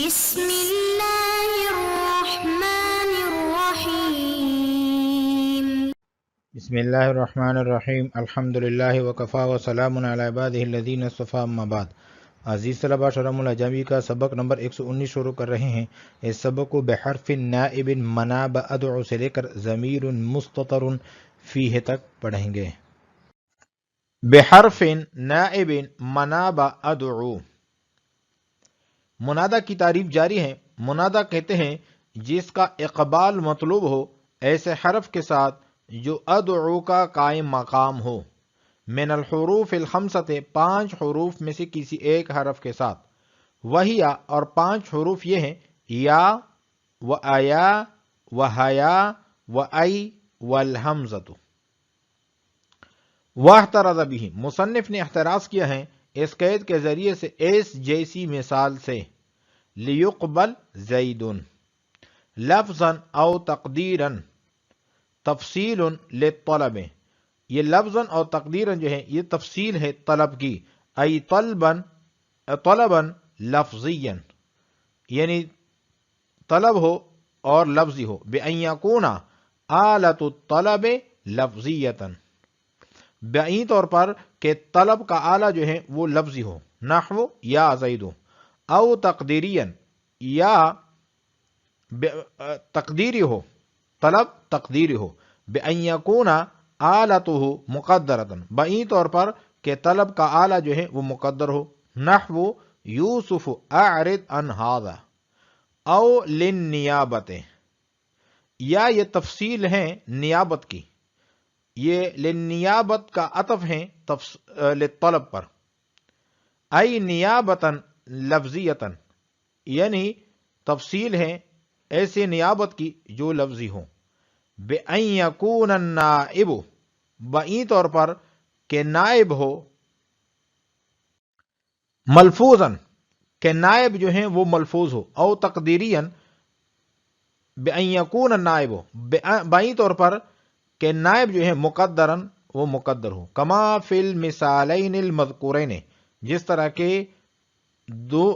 بسم الله الرحمن الرحيم. بسم اللہ الرحمن الرحیم الحمدللہ وکفا وسلام علی عبادہ الذین اصطفی اما بعد. عزیز طلبہ، شرح الاجامی کا سبق نمبر 119 شروع کر رہے ہیں. اس سبق کو بحرف نائب مناب ادعو سے لے کر ضمیر مستتر فیہ تک پڑھیں گے. بحرف نائب مناب ادعو. منادہ کی تعریف جاری ہے. منادہ کہتے ہیں جس کا اقبال مطلوب ہو ایسے حرف کے ساتھ جو ادعو کا قائم مقام ہو. من الحروف الخمسۃ، 5 حروف میں سے کسی ایک حرف کے ساتھ. وہی اور 5 حروف یہ ہیں: یا و ایا و حیا و ای والحمزۃ. واحترز بھی، مصنف نے احتراز کیا ہے اس قید کے ذریعے سے اس جیسی مثال سے: لیقبل زید لفظا او تقدیرا تفصیل للطلب. یہ لفظاً اور تقدیراً جو ہے یہ تفصیل ہے طلب کی. ای طلباً لفظیاً، یعنی طلب ہو اور لفظی ہو. بأن یکون آلۃ الطلب لفظیۃً، بعین طور پر کہ طلب کا آلہ جو ہے وہ لفظی ہو. نحو یا زید. او تقدیریاً، یا تقدیری ہو، طلب تقدیری ہو. بأن یکون آلتہ مقدرۃ، بعین طور پر کہ طلب کا آلہ جو ہے وہ مقدر ہو. نحو یوسف اعرض عن ھذا. او للنیابۃ، یا یہ تفصیل ہے نیابت کی. یہ للنیابت کا عطف ہے للطلب پر. ای نیابۃ لفظیۃ، یعنی تفصیل ہے ایسے نیابت کی جو لفظی ہو. بأن یکون النائب، بعین طور پر کہ نائب ہو ملفوظاً، کہ نائب جو ہیں وہ ملفوظ ہو. او تقدیریاً بأن یکون النائب، بعین طور پر کہ نائب جو ہے مقدراً وہ مقدر ہو. کما فی المثالین المذکورین، جس طرح کے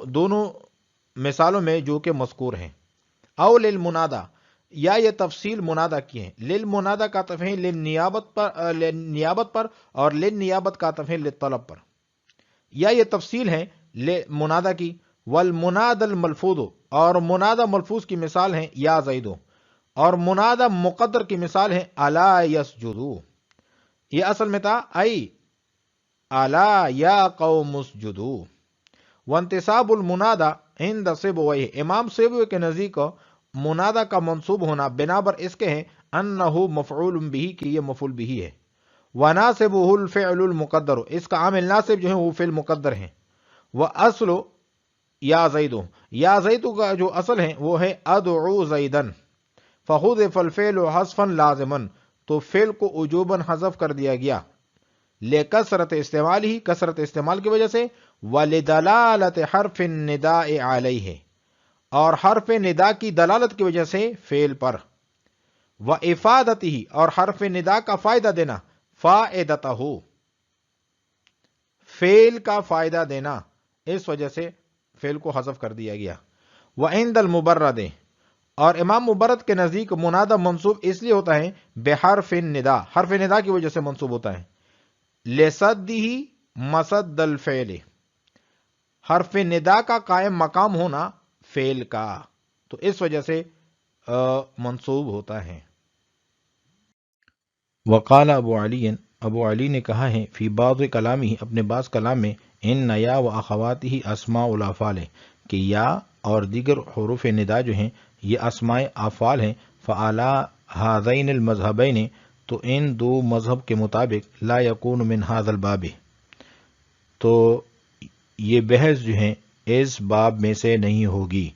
دونوں مثالوں میں جو کہ مذکور ہیں. او للمنادہ، یا یہ تفصیل منادہ کی ہے. للمنادہ کا عطف ہے للنیابت پر اور للنیابت کا عطف ہے للطلب پر. یا یہ تفصیل ہے منادہ کی. والمنادى الملفوظ، اور منادہ ملفوظ کی مثال ہے یا زید. اور منادہ مقدر کی مثال ہے الا یسجدوا. یہ اصل میں تھا ای الا یا قوم اسجدوا. وانتصاب المنادى عند سیبویہ، امام سیبوی کے نزدیک منادہ کا منصوب ہونا بنا بر اس کے ہیں انہ مفعول بہ، کہ یہ مفعول بہ ہے. وناصبہ الفعل المقدر، اس کا عامل ناصب جو ہے وہ فعل مقدر ہیں. واصل یا زید، یا زید کا جو اصل ہے وہ ہے ادعو زیدا. فحذف الفعل حذفا لازما، تو فعل کو وجوباً حذف کر دیا گیا. لکثرت استعمال ہی، کثرت استعمال کی وجہ سے. ولدلالت حرف النداء علیہ، اور حرف ندا کی دلالت کی وجہ سے فعل پر. وافادتہ، اور حرف ندا کا فائدہ دینا. فائدتہ، فعل کا فائدہ دینا، اس وجہ سے فعل کو حذف کر دیا گیا. وعند المبرد، اور امام مبرد کے نزدیک منادہ منصوب اس لیے ہوتا ہے بحرف الندا، حرف ندا کی وجہ سے منصوب ہوتا ہے. لصدہ مسد الفعل، حرف ندا کا قائم مقام ہونا فعل کا، تو اس وجہ سے منصوب ہوتا ہے. وقال ابو علی نے کہا ہے فی بعض کلامہ، اپنے بعض کلام میں، ان یا و اخواتہ اسماء الافعال، کہ یا اور دیگر حروف ندا جو ہیں یہ اسماء افعال ہیں. فعلی ہذین المذہبین، تو ان دو مذہب کے مطابق، لا یکون من ھذا الباب، تو یہ بحث جو ہیں اس باب میں سے نہیں ہوگی.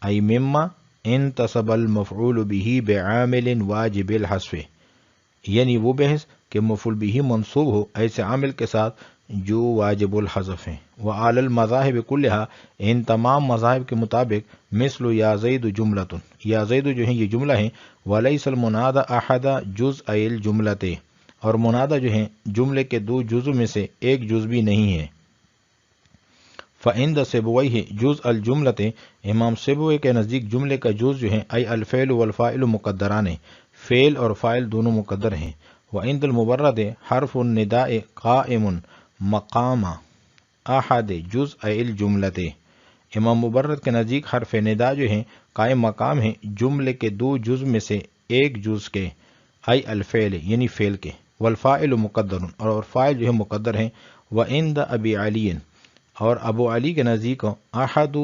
ای مما انتصب المفعول به بعامل واجب الحذف، یعنی وہ بحث کہ مفعول به منصوب ہو ایسے عامل کے ساتھ جو واجب الحذف ہیں. وعلی المذاہب کلھا، ان تمام مذاہب کے مطابق، مثل یا زید جملۃ، یا زید جو ہیں یہ جملہ ہیں. ولیس المنادى احد جزءی الجملۃ، اور منادہ جو ہیں جملے کے 2 جزء میں سے ایک جز بھی نہیں ہے. فعند سبویہ جز الجملۃ، امام سبوی کے نزدیک جملے کا جز جو ہے ای الفعل والفاعل مقدران، فعل اور فاعل دونوں مقدر ہیں۔ وعند المبرد حرف النداء قائم مقام احد جزء الجملۃ، امام مبرد کے نزدیک حرف ندا جو ہیں قائم مقام ہیں جملے کے دو جز میں سے ایک جز کے، ای الفعل یعنی فعل کے، والفاعل مقدر اور فاعل جو ہے مقدر ہیں۔ وعند ابی علی، اور ابو علی کے نزدیک احد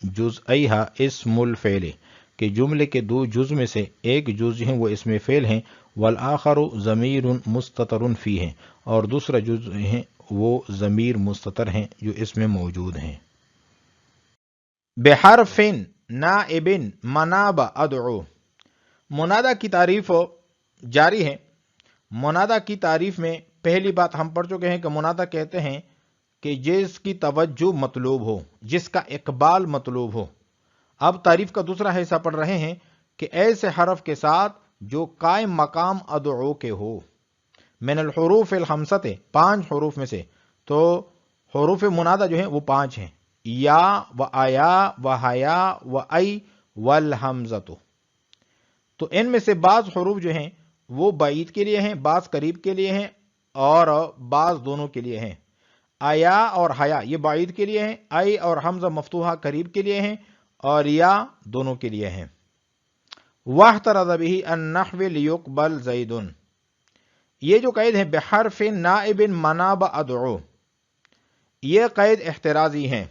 جزئیہا اسم الفعل، کہ جملے کے دو جز میں سے ایک جز جو ہیں وہ اسم فعل ہیں، والآخر ضمیر مستتر فیہ، اور دوسرا جز ہیں وہ ضمیر مستتر ہیں جو اس میں موجود ہیں۔ بحرف نائب مناب ادعو، منادہ کی تعریف جاری ہے۔ منادہ کی تعریف میں پہلی بات ہم پڑھ چکے ہیں کہ منادہ کہتے ہیں کہ جس کی توجہ مطلوب ہو، جس کا اقبال مطلوب ہو۔ اب تعریف کا دوسرا حصہ پڑھ رہے ہیں کہ ایسے حرف کے ساتھ جو قائم مقام ادعو کے ہو، من الحروف الخمسۃ، 5 حروف میں سے، تو حروف منادہ جو ہیں وہ 5 ہیں، یا و آیا و حیا و ای والحمزۃ۔ تو ان میں سے بعض حروف جو ہیں وہ بعید کے لیے ہیں، بعض قریب کے لیے ہیں، اور بعض دونوں کے لیے ہیں۔ آیا اور حیا یہ بعید کے لیے ہیں، ای اور حمزہ مفتوحہ قریب کے لیے ہیں، اور یا دونوں کے لیے ہیں۔ واحترز به النحو لیقبل زید، یہ جو قید ہے بحرف نائب مناب ادعو، یہ قید احترازی ہیں۔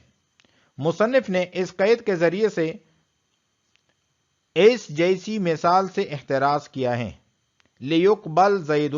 مصنف نے اس قید کے ذریعے سے اس جیسی مثال سے احتراز کیا ہے، لیقبل زید،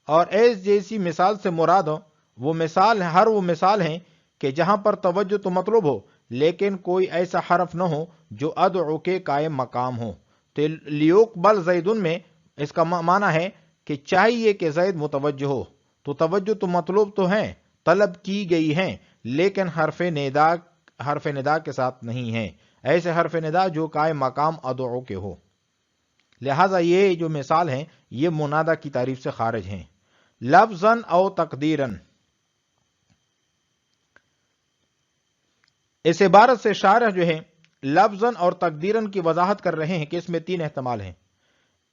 اور اس جیسی مثال سے مراد وہ مثال ہر وہ مثال ہیں کہ جہاں پر توجہ تو مطلوب ہو لیکن کوئی ایسا حرف نہ ہو جو ادعو کے قائم مقام ہو۔ تو لیقبل زید میں اس کا معنی ہے کہ چاہیے کہ زید متوجہ ہو، تو توجہ تو مطلوب تو ہیں، طلب کی گئی ہیں، لیکن حرف ندا کے ساتھ نہیں ہیں، ایسے حرف ندا جو قائم مقام ادعو کے ہو۔ لہٰذا یہ جو مثال ہیں یہ منادہ کی تعریف سے خارج ہیں۔ لفظاً او تقدیراً، اس عبارت سے شارح جو ہے لفظاً اور تقدیراً کی وضاحت کر رہے ہیں کہ اس میں 3 احتمال ہیں۔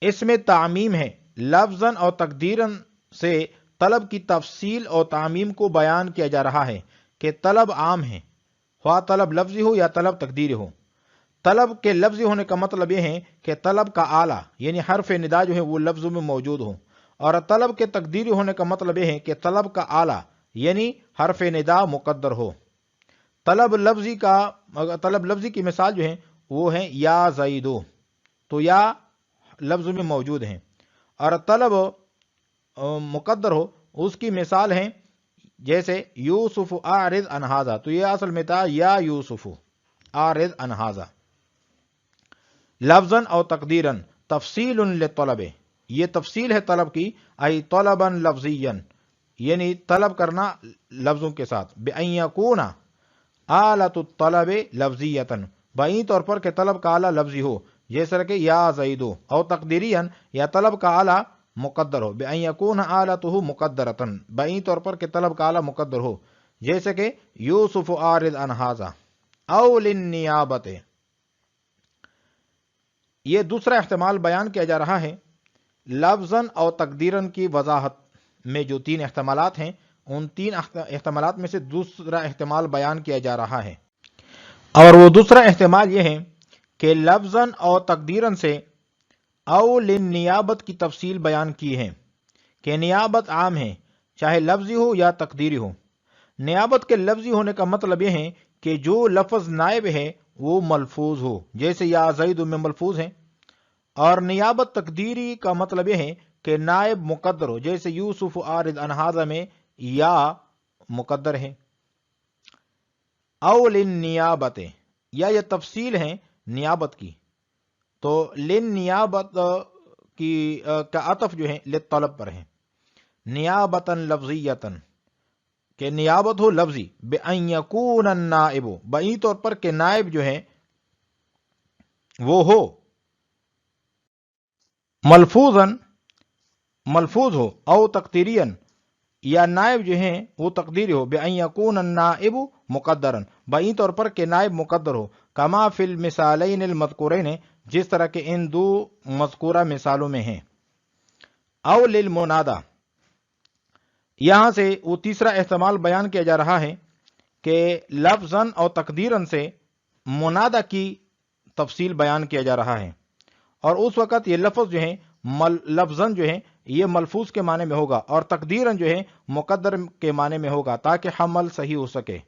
اس میں تعمیم ہے، لفظاً اور تقدیراً سے طلب کی تفصیل اور تعمیم کو بیان کیا جا رہا ہے کہ طلب عام ہے، خواہ طلب لفظی ہو یا طلب تقدیری ہو۔ طلب کے لفظی ہونے کا مطلب یہ ہے کہ طلب کا آلہ یعنی حرف ندا جو ہے وہ لفظوں میں موجود ہو، اور طلب کے تقدیری ہونے کا مطلب یہ ہے کہ طلب کا آلہ یعنی حرف ندا مقدر ہو۔ طلب لفظی کی مثال جو ہے وہ ہے یا زیدو، تو یا لفظ میں موجود ہیں، اور طلب مقدر ہو اس کی مثال ہے جیسے یوسف اعرض عن ھذا، تو یہ اصل میں تھا یا یوسف اعرض عن ھذا۔ لفظاً او تقدیراً تفصیل للطلب، یہ تفصیل ہے طلب کی، ای طلبا لفظیا، یعنی طلب کرنا لفظوں کے ساتھ، بأن یکون آلۃ الطلب لفظیۃ، بائیں طور پر کہ طلب کا آلہ لفظی ہو، جیسا کہ یا زیدو، او تقدیریا یا طلب کا آلہ مقدر ہو، بأن یکون آلتہ مقدرۃ، بائیں طور پر کہ طلب کا آلہ مقدر ہو، جیسے کہ یوسف اعرض عن ھذا، او للنیابۃ۔ یہ دوسرا احتمال بیان کیا جا رہا ہے۔ لفظاً اور تقدیراً کی وضاحت میں جو 3 احتمالات ہیں ان 3 احتمالات میں سے دوسرا احتمال بیان کیا جا رہا ہے، اور وہ دوسرا احتمال یہ ہے کہ لفظاً اور تقدیراً سے او للنیابت کی تفصیل بیان کی ہے کہ نیابت عام ہے چاہے لفظی ہو یا تقدیری ہو۔ نیابت کے لفظی ہونے کا مطلب یہ ہے کہ جو لفظ نائب ہے وہ ملفوظ ہو، جیسے یا زید میں ملفوظ ہیں، اور نیابت تقدیری کا مطلب یہ ہے کہ نائب مقدر ہو، جیسے یوسف اعرض عن ھذا میں یا مقدر ہے۔ او للنیابت، یا یہ تفصیل ہے نیابت کی، تو للنیابت کی کا عطف جو ہے للطلب پر ہے، نیابتا لفظیتا، کہ نیابت ہو لفظی، بأن یکون النائب، بائیں طور پر کہ نائب جو ہے وہ ہو ملفوظ ہو، او تقدیریا یا نائب جو ہیں وہ تقدیری ہو، بأن یکون النائب مقدرن، بئی طور پر کہ نائب مقدر ہو، کما فی المثالین المذکورین، جس طرح کہ ان دو مذکورہ مثالوں میں ہیں۔ او للمنادا، یہاں سے وہ تیسرا احتمال بیان کیا جا رہا ہے کہ لفظاً اور تقدیراً سے منادا کی تفصیل بیان کیا جا رہا ہے، اور اس وقت یہ لفظ جو ہے لفظاً جو ہے یہ ملفوظ کے معنی میں ہوگا، اور تقدیراً جو ہے مقدر کے معنی میں ہوگا، تاکہ حمل صحیح ہو سکے۔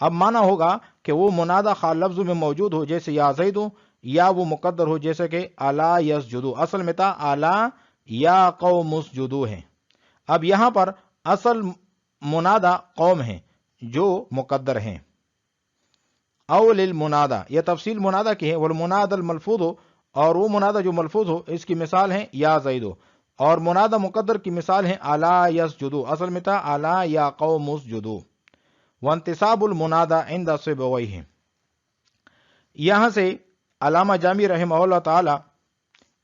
اب معنی ہوگا کہ وہ منادا خواہ لفظ میں موجود ہو جیسے یا زید ہو، یا وہ مقدر ہو جیسے کہ الا یسجدو، اصل میں تھا الا یا قوم اسجدو ہے۔ اب یہاں پر اصل منادا قوم ہے جو مقدر ہیں۔ او للمنادا، یہ تفصیل منادا کی ہے، والمنادا الملفوظ ہو، اور وہ منادا جو ملفوظ ہو اس کی مثال ہے یا زید ہو، اور منادا مقدر کی مثال ہے الا یسجدو، اصل میں تھا الا یا قوم اسجدو۔ وانتصاب المنادا عند سیبویہ، یہاں سے علامہ جامی رحمہ اللہ تعالی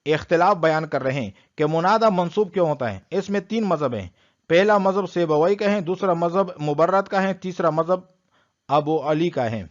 اختلاف بیان کر رہے ہیں کہ منادا منصوب کیوں ہوتا ہے۔ اس میں تین مذہب ہیں، پہلا مذہب سیبوی کا ہے، دوسرا مذہب مبرد کا ہے، تیسرا مذہب ابو علی کا ہے۔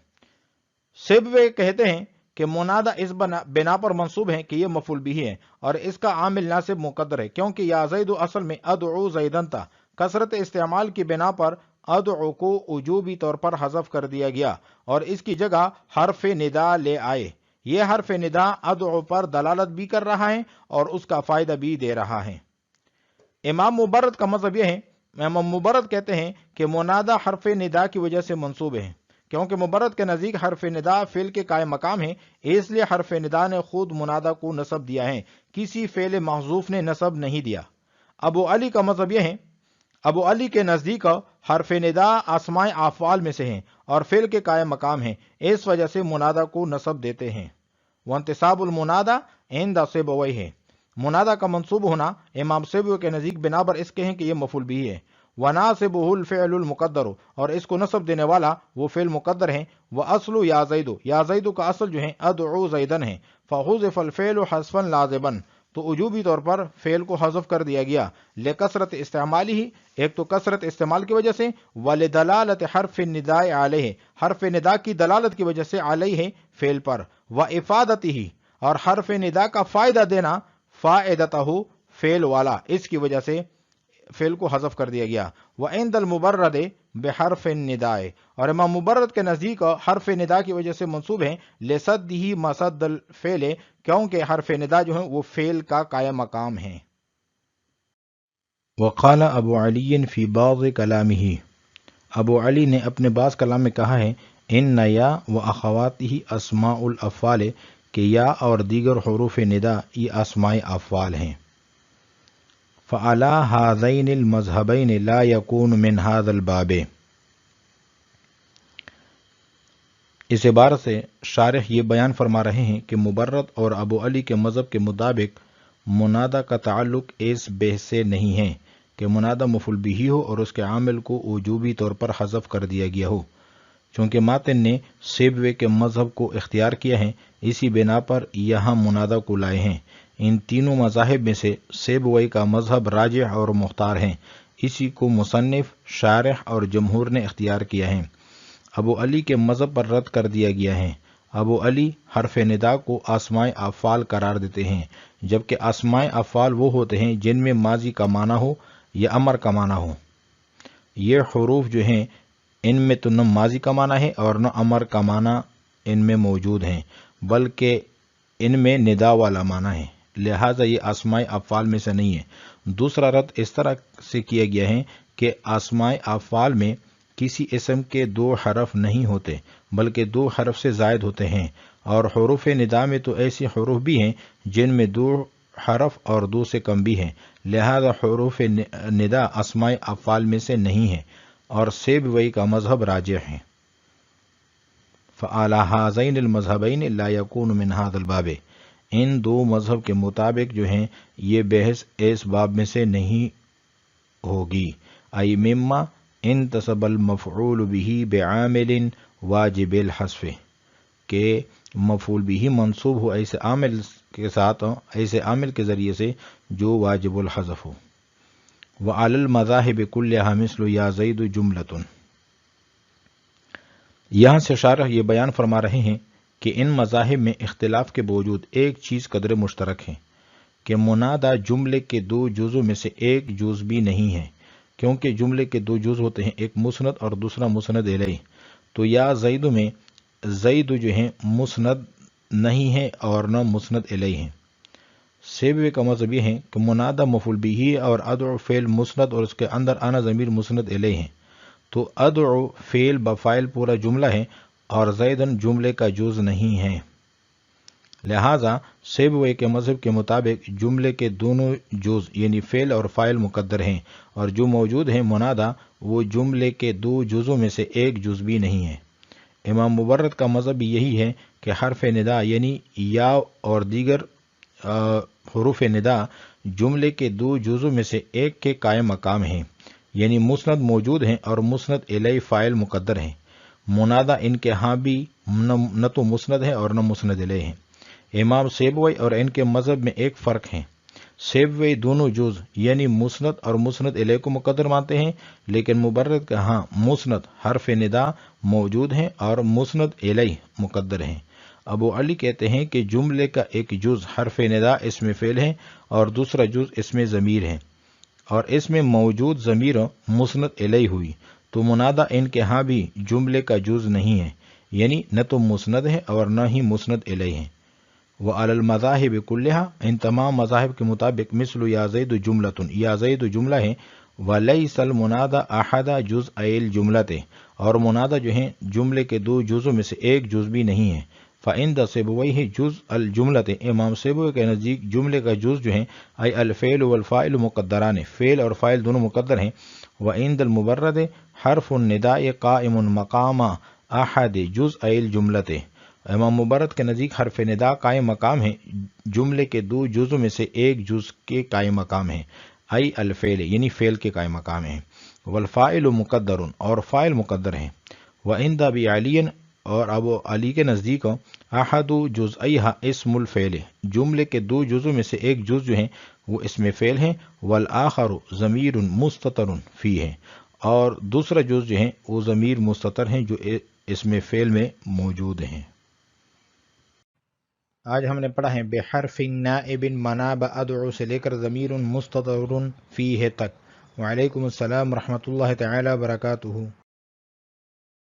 سیبوی کہتے ہیں کہ منادا اس بنا پر منصوب ہے کہ یہ مفعول بھی ہے، اور اس کا عامل ناصب مقدر ہے، کیونکہ یا زید اصل میں ادعو زیدن تھا، کثرت استعمال کی بنا پر ادعو کو وجوبی طور پر حذف کر دیا گیا، اور اس کی جگہ حرف ندا لے آئے۔ یہ حرف ندا ادعو پر دلالت بھی کر رہا ہے اور اس کا فائدہ بھی دے رہا ہے۔ امام مبرد کا مذہب یہ ہے، امام مبرد کہتے ہیں کہ منادا حرف ندا کی وجہ سے منصوب ہے، کیونکہ مبرد کے نزدیک حرف ندا فعل کے قائم مقام ہے، اس لیے حرف ندا نے خود منادا کو نصب دیا ہے، کسی فعل محذوف نے نصب نہیں دیا۔ ابو علی کا مذہب یہ ہے، ابو علی کے نزدیک حرف ندا اسماء افعال میں سے ہیں اور فعل کے قائم مقام ہیں، اس وجہ سے منادا کو نصب دیتے ہیں۔ وانتصاب المنادا عند سیبویہ ہے، منادا کا منصوب ہونا امام سیبوی کے نزدیک بنا پر اس کے ہیں کہ یہ مفعول بھی ہے۔ وناصبہ الفعل المقدر، اور اس کو نصب دینے والا وہ فعل مقدر ہے۔ واصل یا زید، یا زید کا اصل جو ہے ادعو زیدن ہے، فحذف الفعل حذفا لازما، تو وجوبی طور پر فعل کو حذف کر دیا گیا، لکثرت استعمالی ہی، ایک تو کثرت استعمال کی وجہ سے، ولدلالت حرف النداء علیہ، حرف ندا کی دلالت کی وجہ سے علیہ فعل پر، وافادتہ، اور حرف ندا کا فائدہ دینا، فائدتہ فعل والا، اس کی وجہ سے فعل کو حذف کر دیا گیا۔ وعند المبرد بحرف النداء، اور امام مبرد کے نزدیک حرف ندا کی وجہ سے منصوب ہے، لسدہ مسد الفعل، کیونکہ حرف ندا جو ہے وہ فعل کا قائم مقام ہے۔ وقال ابو علی فی بعض کلامہ، ابو علی نے اپنے بعض کلام میں کہا ہے، ان یا و اخواتہ اسماء الافعال، کہ یا اور دیگر حروف ندا یہ اسماء افعال ہیں۔ فعلی ہذین المذہبین لا یکون من ھذا الباب، اس عبارت سے شارح یہ بیان فرما رہے ہیں کہ مبرد اور ابو علی کے مذہب کے مطابق منادا کا تعلق اس بحث سے نہیں ہے کہ منادا مفعول بھی ہو اور اس کے عامل کو وجوبی طور پر حذف کر دیا گیا ہو، چونکہ ماتن نے سیبوی کے مذہب کو اختیار کیا ہے، اسی بنا پر یہاں منادا کو لائے ہیں۔ ان تینوں مذاہب میں سے سیبوی کا مذہب راجح اور مختار ہیں، اسی کو مصنف، شارح اور جمہور نے اختیار کیا ہے۔ ابو علی کے مذہب پر رد کر دیا گیا ہے۔ ابو علی حرف ندا کو اسماء افعال قرار دیتے ہیں، جبکہ اسماء افعال وہ ہوتے ہیں جن میں ماضی کا معنی ہو یا امر کا معنی ہو۔ یہ حروف جو ہیں ان میں تو نہ ماضی کا معنی ہے اور نہ امر کا معنی ان میں موجود ہیں، بلکہ ان میں ندا والا معنی ہے، لہٰذا یہ اسماء افعال میں سے نہیں ہے۔ دوسرا رد اس طرح سے کیا گیا ہے کہ اسماء افعال میں کسی اسم کے دو حرف نہیں ہوتے بلکہ دو حرف سے زائد ہوتے ہیں، اور حروف ندا میں تو ایسی حروف بھی ہیں جن میں دو حرف اور دو سے کم بھی ہیں، لہذا حروف ندا اسماء افعال میں سے نہیں ہے، اور سیبوی کا مذہب راجح ہے۔ فعلی ھذین المذہبین لا یکون من ھذا الباب، ان دو مذہب کے مطابق جو ہیں یہ بحث اس باب میں سے نہیں ہوگی۔ ای مما انتصب المفعول به بعامل واجب الحذف، کہ مفعول به منصوب ہو ایسے عامل کے ساتھ، ایسے عامل کے ذریعے سے جو واجب الحذف ہو۔ وعلی المذاہب کلھا مثل یا زید جملۃ۔ یہاں سے شارح یہ بیان فرما رہے ہیں کہ ان مذاہب میں اختلاف کے باوجود ایک چیز قدر مشترک ہے کہ منادہ جملے کے دو جزوں میں سے ایک جز بھی نہیں ہے، کیونکہ جملے کے دو جز ہوتے ہیں، ایک مسند اور دوسرا مسند الیہ۔ تو یا زید میں زید جو ہیں مسند نہیں ہے اور نہ مسند الیہ ہے۔ سیبوی کا مذہب یہ ہے کہ منادہ مفعول بہ اور ادعو فعل مسند اور اس کے اندر انا ضمیر مسند الیہ ہے، تو ادعو فعل بفاعل پورا جملہ ہے اور زیدن جملے کا جز نہیں ہے۔ لہذا سیبوی کے مذہب کے مطابق جملے کے دونوں جز یعنی فعل اور فاعل مقدر ہیں، اور جو موجود ہیں منادہ وہ جملے کے دو جزوں میں سے ایک جز بھی نہیں ہے۔ امام مبرد کا مذہب یہی ہے کہ حرف ندا یعنی یا اور دیگر حروف ندا جملے کے دو جزوں میں سے ایک کے قائم مقام ہیں، یعنی مسند موجود ہیں اور مسند الیہ فاعل مقدر ہیں۔ منادہ ان کے ہاں بھی نہ تو مسند ہے اور نہ مسند الیہ ہے۔ امام سیبوی اور ان کے مذہب میں ایک فرق ہے، سیبوی دونوں جز یعنی مسند اور مسند الیہ کو مقدر مانتے ہیں، لیکن مبرد کے ہاں مسند حرف ندا موجود ہیں اور مسند الیہ مقدر ہیں۔ ابو علی کہتے ہیں کہ جملے کا ایک جز حرف ندا اسم فعل ہے اور دوسرا جز اسم ضمیر ہے، اور اس میں موجود ضمیر مسند الیہ ہوئی، تو منادہ ان کے ہاں بھی جملے کا جز نہیں ہے، یعنی نہ تو مسند ہے اور نہ ہی مسند الیہ ہے۔ وعلی المذاہب کلھا، ان تمام مذاہب کے مطابق مثل یا زید جملۃ، یا زید جملہ ہے، ولیس المنادى احد جزءی الجملۃ، اور منادہ جو ہیں جملے کے دو جزوں میں سے ایک جز بھی نہیں ہے۔ فعند سیبویہ جزء الجملۃ، امام سیبوی کے نزدیک جملے کا جز جو ہیں ای الفعل والفاعل مقدران، فعل اور فاعل دونوں مقدر ہیں۔ وعند المبرد حرف النداء قائم مقام احد جزءی الجملۃ، امام مبرد کے نزدیک حرف ندا قائم مقام ہے، جملے کے دو جزوں میں سے ایک جز کے قائم مقام ہے، ای الفعل یعنی فعل کے قائم مقام ہے۔ والفاعل مقدر، اور فاعل مقدر ہیں۔ وعند ابی علی، اور ابو علی کے نزدیک احد جزئیہ اسم الفعل، جملے کے دو جزوں میں سے ایک جز جو ہیں وہ اسم فعل ہیں، والآخر ضمیر مستتر فیہ، اور دوسرا جز جو ہیں وہ ضمیر مستتر ہیں جو اسم فعل میں موجود ہیں۔ آج ہم نے پڑھا ہے بحرف نائب مناب ادعو سے لے کر ضمیر مستتر فیہ تک۔ وعلیکم السلام ورحمۃ اللہ تعالی وبرکاتہ۔